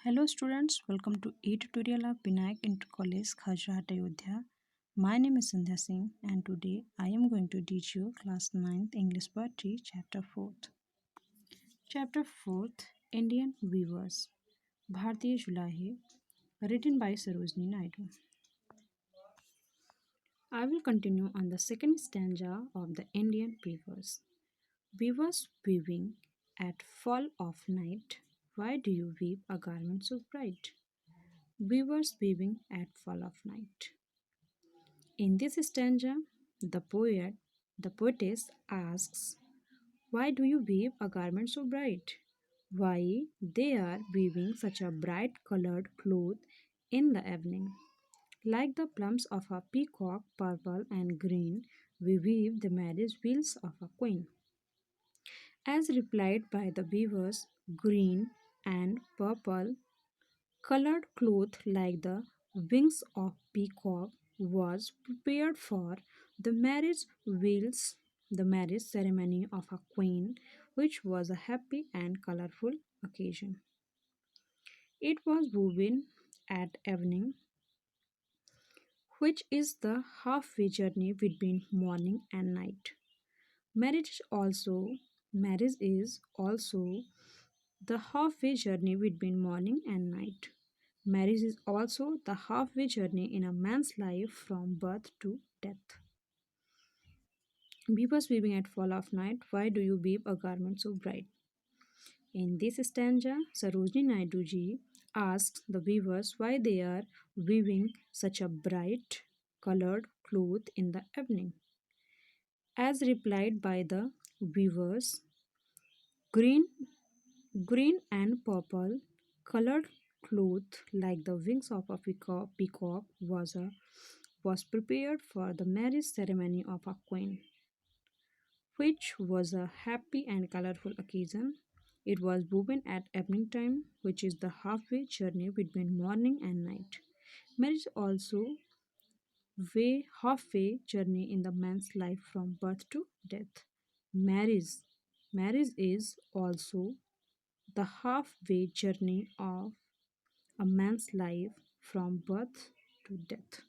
Hello students, welcome to e-tutorial of Vinayak Inter College, Khajrat, Ayodhya. My name is Sandhya Singh and today I am going to teach you class 9th English Poetry chapter 4th. Chapter 4th, Indian Weavers, Bhartiya Julahe, written by Sarojini Naidu. I will continue on the second stanza of the Indian Weavers. Weavers weaving at fall of night, why do you weave a garment so bright? Weavers weaving at fall of night. In this stanza, the poetess asks, why do you weave a garment so bright? Why they are weaving such a bright colored cloth in the evening. Like the plumes of a peacock, purple and green, we weave the marriage wheels of a queen. As replied by the weavers, green and purple colored cloth like the wings of peacock was prepared for the marriage wheels, the marriage ceremony of a queen, which was a happy and colorful occasion. It was woven at evening, which is the halfway journey between morning and night. Marriage is also the halfway journey between morning and night. Marriage is also the halfway journey in a man's life from birth to death. Weavers weaving at fall of night, why do you weave a garment so bright? In this stanza, Sarojini Naidu ji asks the weavers why they are weaving such a bright colored cloth in the evening. As replied by the weavers, green green and purple colored cloth like the wings of a peacock was prepared for the marriage ceremony of a queen, which was a happy and colorful occasion. It was woven at evening time, which is the halfway journey between morning and night. Marriage also way halfway journey in the man's life from birth to death. Marriage marriage is also the halfway journey of a man's life from birth to death.